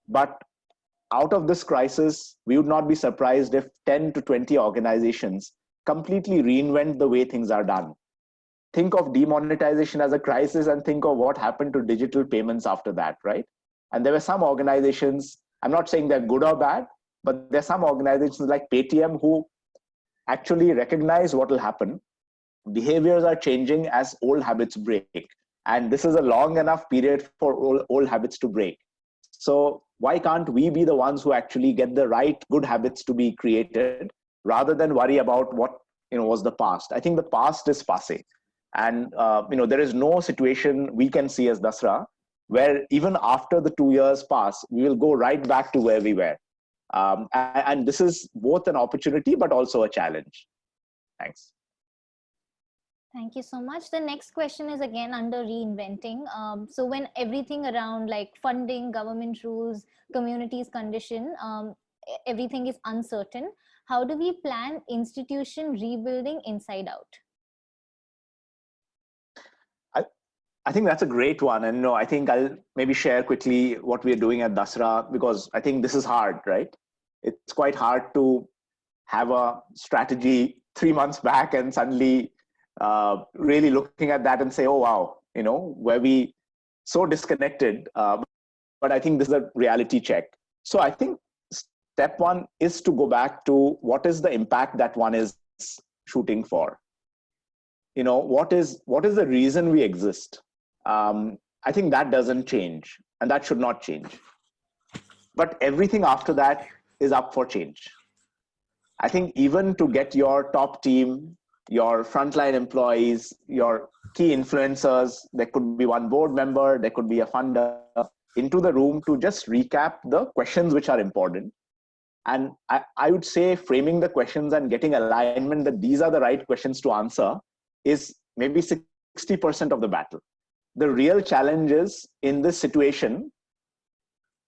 But out of this crisis, we would not be surprised if 10 to 20 organizations completely reinvent the way things are done. Think of demonetization as a crisis and think of what happened to digital payments after that, right? And there were some organizations, I'm not saying they're good or bad, but there's some organizations like Paytm who actually recognize what will happen. Behaviors are changing as old habits break. And this is a long enough period for old habits to break. So why can't we be the ones who actually get the right good habits to be created rather than worry about what was the past? I think the past is passé. And there is no situation we can see as Dasra where even after the 2 years pass, we will go right back to where we were. And this is both an opportunity, but also a challenge. Thanks. Thank you so much. The next question is again under reinventing. So when everything around like funding, government rules, communities condition, everything is uncertain, how do we plan institution rebuilding inside out? I think that's a great one. And I think I'll maybe share quickly what we're doing at Dasra, because I think this is hard, right? It's quite hard to have a strategy 3 months back and suddenly really looking at that and say, oh, wow, were we so disconnected? But I think this is a reality check. So I think step 1 is to go back to what is the impact that one is shooting for. What is the reason we exist? I think that doesn't change, and that should not change. But everything after that is up for change. I think even to get your top team, your frontline employees, your key influencers, there could be one board member, there could be a funder, into the room to just recap the questions which are important. And I would say framing the questions and getting alignment that these are the right questions to answer is maybe 60% of the battle. The real challenge is in this situation,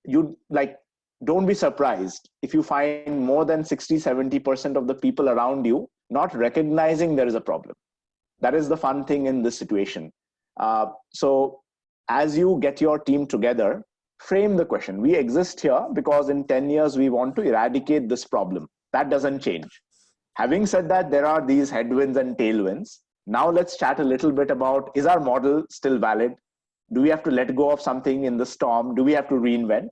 don't be surprised if you find more than 60-70% of the people around you not recognizing there is a problem. That is the fun thing in this situation. So as you get your team together, frame the question. We exist here because in 10 years, we want to eradicate this problem. That doesn't change. Having said that, there are these headwinds and tailwinds. Now let's chat a little bit about, is our model still valid? Do we have to let go of something in the storm? Do we have to reinvent?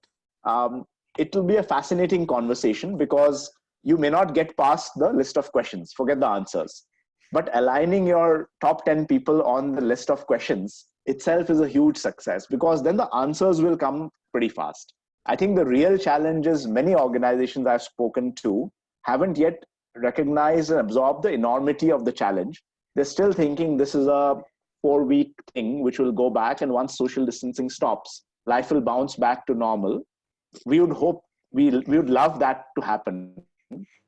It will be a fascinating conversation because you may not get past the list of questions, forget the answers. But aligning your top 10 people on the list of questions itself is a huge success because then the answers will come pretty fast. I think the real challenge is many organizations I've spoken to haven't yet recognize and absorb the enormity of the challenge. They're still thinking this is a 4-week thing which will go back, and once social distancing stops, life will bounce back to normal. We would hope, we would love that to happen,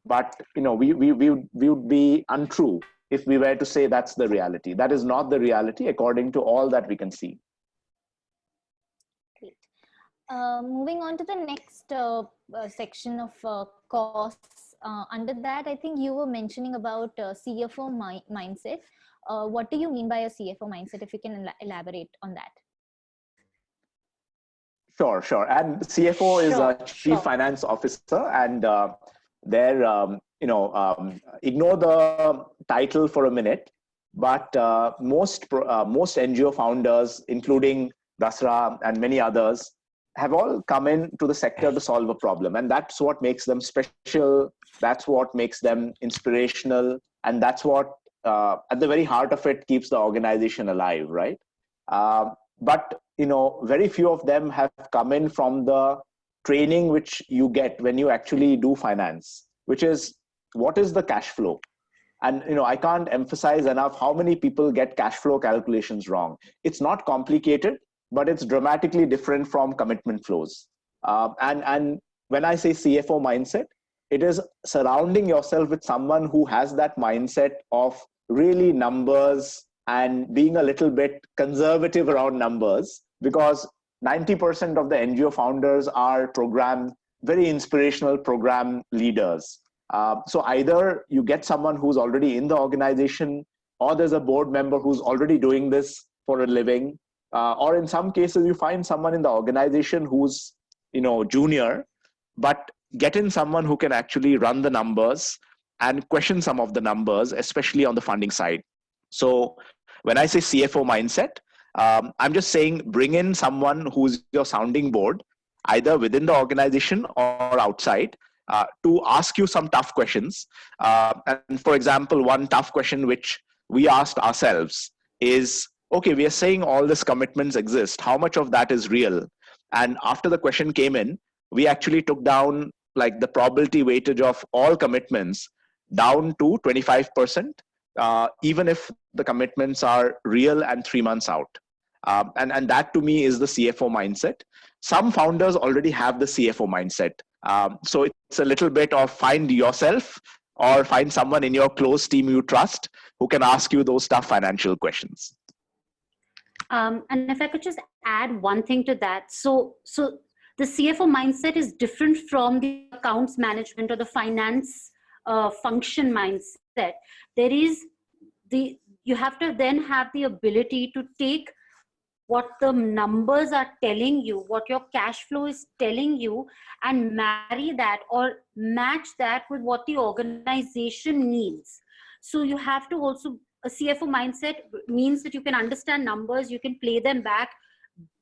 but we would be untrue if we were to say that's the reality. That is not the reality according to all that we can see. Great. Moving on to the next section of costs. Under that, I think you were mentioning about CFO mindset. What do you mean by a CFO mindset? If you can elaborate on that. Sure. And CFO is a Chief Finance Officer, and ignore the title for a minute, but most NGO founders, including Dasra and many others, have all come into the sector to solve a problem, and that's what makes them special. That's what makes them inspirational, and that's what, at the very heart of it, keeps the organization alive, right? But very few of them have come in from the training which you get when you actually do finance, which is what is the cash flow. And I can't emphasize enough how many people get cash flow calculations wrong. It's not complicated, but it's dramatically different from commitment flows. And when I say CFO mindset, it is surrounding yourself with someone who has that mindset of really numbers and being a little bit conservative around numbers, because 90% of the NGO founders are very inspirational program leaders. So either you get someone who's already in the organization, or there's a board member who's already doing this for a living, or in some cases you find someone in the organization who's junior, but get in someone who can actually run the numbers and question some of the numbers, especially on the funding side. So when I say CFO mindset, I'm just saying bring in someone who's your sounding board, either within the organization or outside, to ask you some tough questions. And for example, one tough question which we asked ourselves is, okay, we are saying all these commitments exist. How much of that is real? And after the question came in, we actually took down like the probability weightage of all commitments down to 25%, even if the commitments are real and 3 months out. And that to me is the CFO mindset. Some founders already have the CFO mindset. So it's a little bit of find yourself or find someone in your close team you trust who can ask you those tough financial questions. And if I could just add one thing to that. So the CFO mindset is different from the accounts management or the finance function mindset. You have to then have the ability to take what the numbers are telling you, what your cash flow is telling you, and marry that or match that with what the organization needs. So you have to also, a CFO mindset means that you can understand numbers, you can play them back,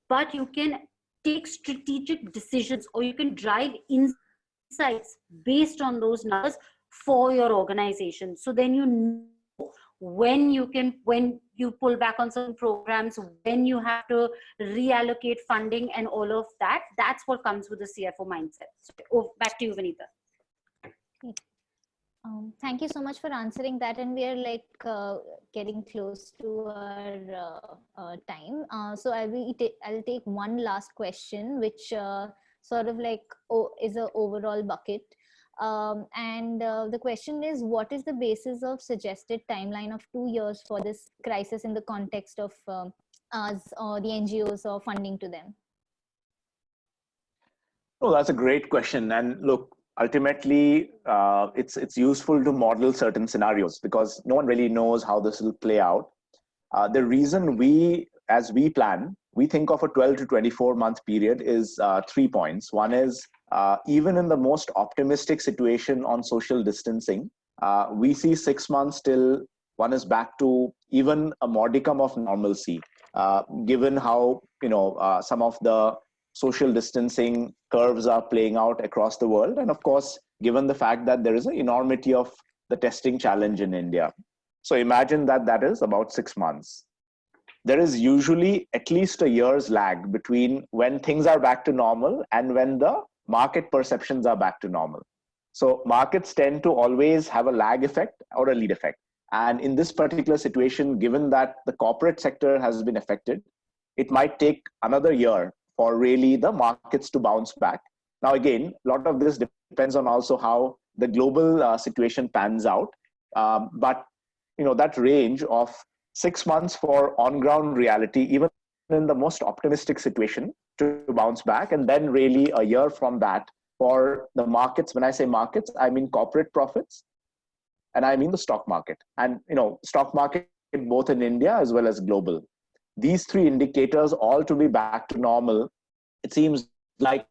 but you can take strategic decisions, or you can drive insights based on those numbers for your organization. So then you know when you pull back on certain programs, when you have to reallocate funding and all of that. That's what comes with the CFO mindset. So back to you, Vanita. Thank you so much for answering that, and we are getting close to our time. So I'll take one last question, which sort of is an overall bucket. And the question is, what is the basis of suggested timeline of 2 years for this crisis in the context of us or the NGOs or funding to them? Oh, that's a great question. And look, ultimately, it's useful to model certain scenarios because no one really knows how this will play out. The reason as we plan, we think of a 12 to 24 month period is 3 points. One is, even in the most optimistic situation on social distancing, we see 6 months till one is back to even a modicum of normalcy, given how some of the social distancing curves are playing out across the world, and of course, given the fact that there is an enormity of the testing challenge in India. So imagine that is about 6 months. There is usually at least a year's lag between when things are back to normal and when the market perceptions are back to normal. So markets tend to always have a lag effect or a lead effect. And in this particular situation, given that the corporate sector has been affected, it might take another year for really the markets to bounce back. Now, again, a lot of this depends on also how the global situation pans out. But that range of 6 months for on-ground reality, even in the most optimistic situation, to bounce back, and then really a year from that for the markets. When I say markets, I mean corporate profits, and I mean the stock market. And stock market both in India as well as global. These three indicators all to be back to normal, it seems like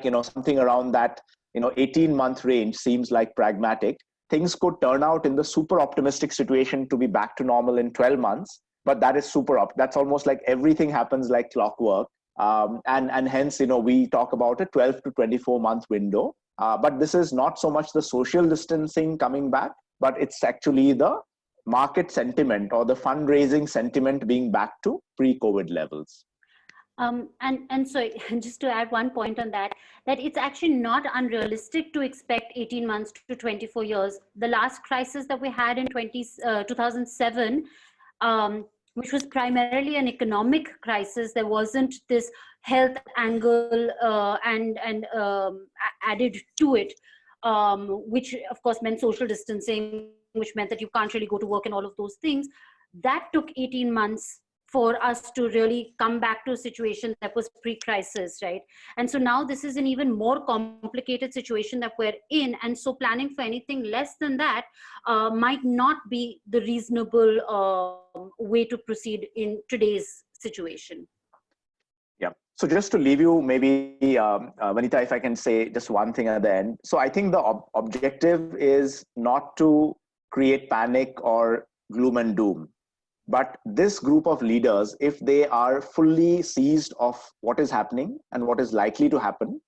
something around that 18-month range seems like pragmatic. Things could turn out in the super optimistic situation to be back to normal in 12 months, but that is that's almost like everything happens like clockwork. And hence, we talk about a 12 to 24-month window. But this is not so much the social distancing coming back, but it's actually the market sentiment or the fundraising sentiment being back to pre-COVID levels. And so just to add one point on that it's actually not unrealistic to expect 18 months to 24 years. The last crisis that we had in 2007, which was primarily an economic crisis, there wasn't this health angle added to it, which of course meant social distancing, which meant that you can't really go to work and all of those things. That took 18 months for us to really come back to a situation that was pre-crisis, right? And so now this is an even more complicated situation that we're in. And so planning for anything less than that might not be the reasonable way to proceed in today's situation. Yeah. So just to leave you, maybe, Vanita, if I can say just one thing at the end. So I think the objective is not to create panic or gloom and doom. But this group of leaders, if they are fully seized of what is happening and what is likely to happen,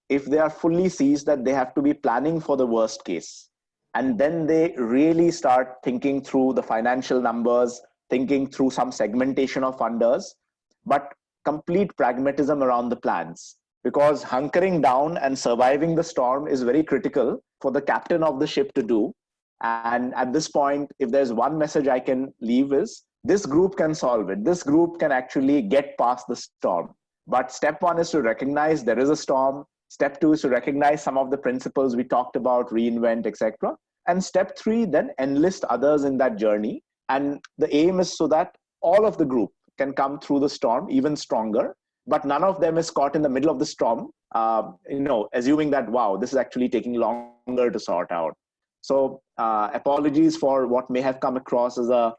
if they are fully seized that they have to be planning for the worst case, and then they really start thinking through the financial numbers, thinking through some segmentation of funders, but complete pragmatism around the plans. Because hunkering down and surviving the storm is very critical for the captain of the ship to do. And at this point, if there's one message I can leave is, this group can solve it. This group can actually get past the storm. But step one is to recognize there is a storm. Step two is to recognize some of the principles we talked about, reinvent, etc. And step three, then enlist others in that journey. And the aim is so that all of the group can come through the storm even stronger, but none of them is caught in the middle of the storm, assuming that, wow, this is actually taking longer to sort out. So apologies for what may have come across as a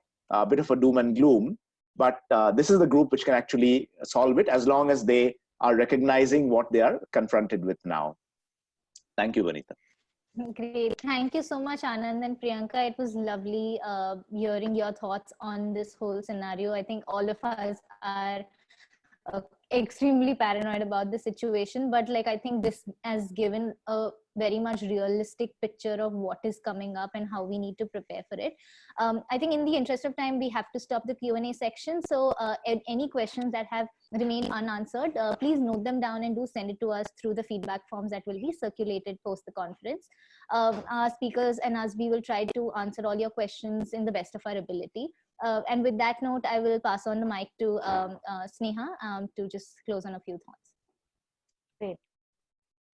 bit of a doom and gloom, but this is the group which can actually solve it as long as they are recognizing what they are confronted with now. Thank you, Vanita. Great. Thank you so much, Anand and Priyanka. It was lovely hearing your thoughts on this whole scenario. I think all of us are extremely paranoid about the situation, but I think this has given a very much realistic picture of what is coming up and how we need to prepare for it. I think in the interest of time, we have to stop the Q&A section. So any questions that have remained unanswered, please note them down and do send it to us through the feedback forms that will be circulated post the conference. Our speakers and us, we will try to answer all your questions in the best of our ability. And with that note, I will pass on the mic to Sneha to just close on a few thoughts. Great.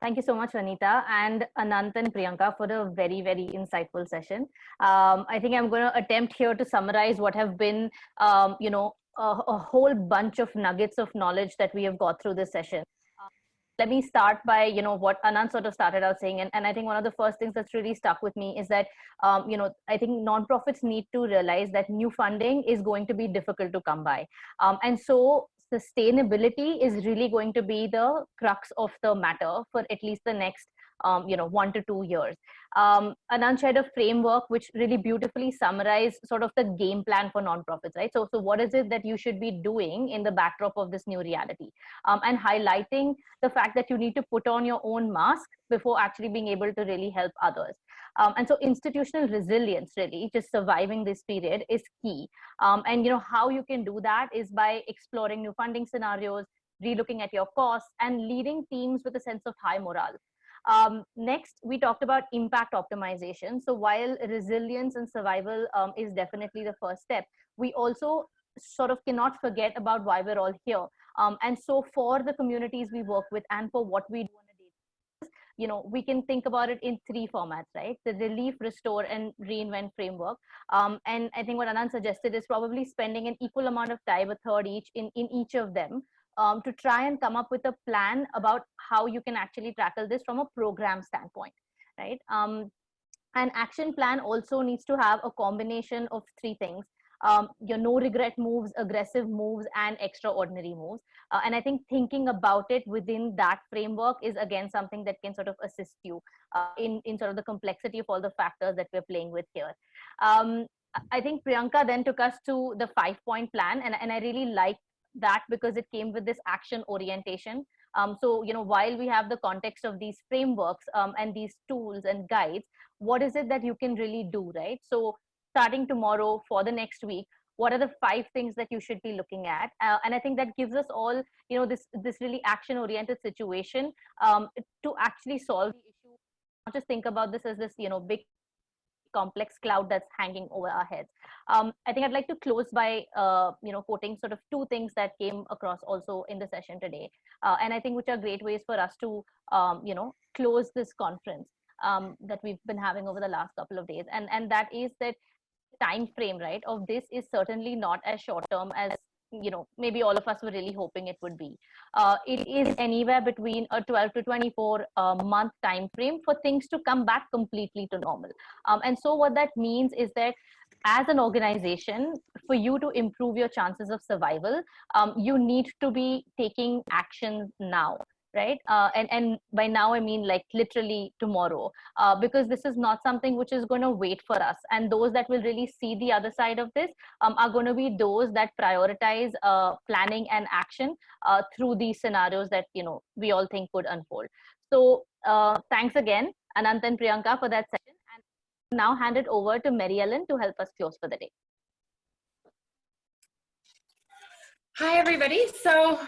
Thank you so much, Vanita and Anant and Priyanka, for a very, very insightful session. I think I'm going to attempt here to summarize what have been, a whole bunch of nuggets of knowledge that we have got through this session. Let me start by, what Anand sort of started out saying. And I think one of the first things that's really stuck with me is that, I think nonprofits need to realize that new funding is going to be difficult to come by. And so sustainability is really going to be the crux of the matter for at least the next 1 to 2 years. Anand shared a framework which really beautifully summarized sort of the game plan for nonprofits, right? So what is it that you should be doing in the backdrop of this new reality? And highlighting the fact that you need to put on your own mask before actually being able to really help others. And so institutional resilience, really, just surviving this period is key. And how you can do that is by exploring new funding scenarios, relooking at your costs, and leading teams with a sense of high morale. Next, we talked about impact optimization. So while resilience and survival is definitely the first step, we also sort of cannot forget about why we're all here. And so for the communities we work with and for what we do on a day, we can think about it in three formats, right? The relief, restore, and reinvent framework. And I think what Anand suggested is probably spending an equal amount of time, a third each, in each of them, to try and come up with a plan about how you can actually tackle this from a program standpoint, right? An action plan also needs to have a combination of three things: your no regret moves, aggressive moves, and extraordinary moves. And I think thinking about it within that framework is again something that can sort of assist you in sort of the complexity of all the factors that we're playing with here. um, I think Priyanka then took us to the 5-point plan, and I really like that because it came with this action orientation. So while we have the context of these frameworks and these tools and guides, what is it that you can really do, right? So starting tomorrow for the next week, what are the 5 things that you should be looking at? And I think that gives us all this really action oriented situation to actually solve the issue. Not just think about this as this big complex cloud that's hanging over our heads. I think I'd like to close by quoting sort of 2 things that came across also in the session today, and I think which are great ways for us to close this conference that we've been having over the last couple of days. And that is that time frame, right, of this is certainly not as short term as maybe all of us were really hoping it would be. It is anywhere between a 12 to 24 month time frame for things to come back completely to normal. And so what that means is that as an organization, for you to improve your chances of survival, you need to be taking action now, right? And by now I mean like literally tomorrow, because this is not something which is going to wait for us. And those that will really see the other side of this are going to be those that prioritize planning and action through these scenarios that we all think could unfold. So thanks again, Anant and Priyanka, for that session. And now hand it over to Mary Ellen to help us close for the day. Hi, everybody. So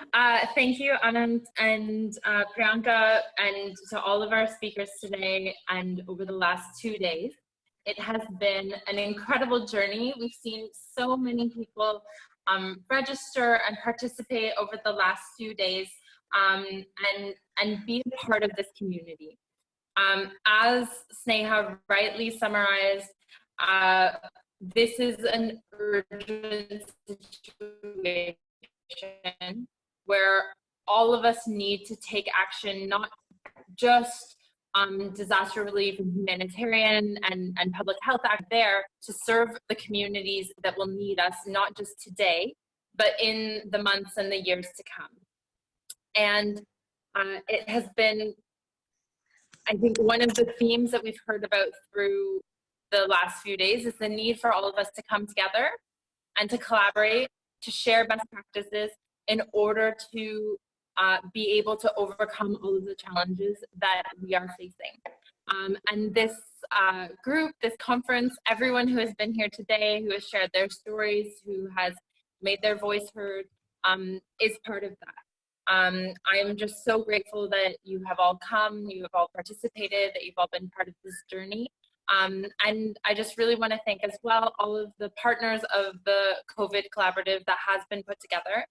thank you, Anand and Priyanka, and to all of our speakers today and over the last 2 days. It has been an incredible journey. We've seen so many people register and participate over the last few days and be a part of this community. As Sneha rightly summarized, this is an urgent situation where all of us need to take action, not just disaster relief and humanitarian and public health act there to serve the communities that will need us, not just today, but in the months and the years to come. And it has been, I think, one of the themes that we've heard about through the last few days is the need for all of us to come together and to collaborate, to share best practices in order to be able to overcome all of the challenges that we are facing. And this group, this conference, everyone who has been here today, who has shared their stories, who has made their voice heard, is part of that. I'm just so grateful that you have all come, you have all participated, that you've all been part of this journey. And I just really want to thank as well all of the partners of the COVID collaborative that has been put together.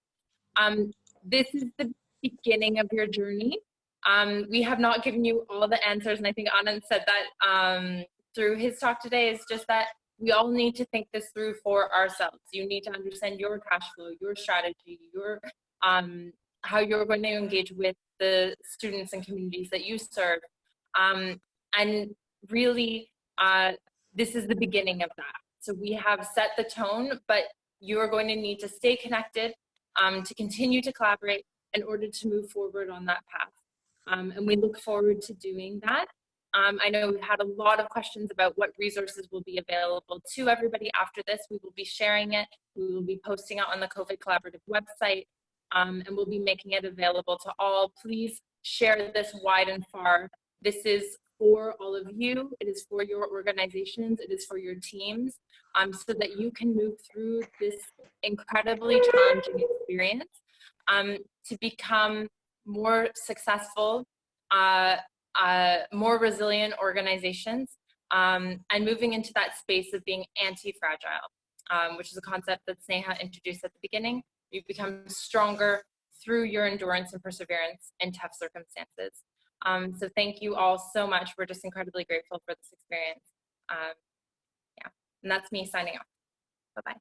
This is the beginning of your journey. We have not given you all the answers, and I think Anand said that through his talk today, is just that we all need to think this through for ourselves. You need to understand your cash flow, your strategy, your how you're going to engage with the students and communities that you serve. And really, this is the beginning of that. So we have set the tone, but you are going to need to stay connected, to continue to collaborate in order to move forward on that path. And we look forward to doing that. I know we've had a lot of questions about what resources will be available to everybody after this. We will be sharing it. We will be posting it on the COVID Collaborative website, and we'll be making it available to all. Please share this wide and far. This is for all of you. It is for your organizations. It is for your teams, so that you can move through this incredibly challenging experience to become more successful more resilient organizations, and moving into that space of being anti-fragile, which is a concept that Sneha introduced at the beginning. You become stronger through your endurance and perseverance in tough circumstances. So thank you all so much. We're just incredibly grateful for this experience. Yeah, and that's me signing off. Bye-bye.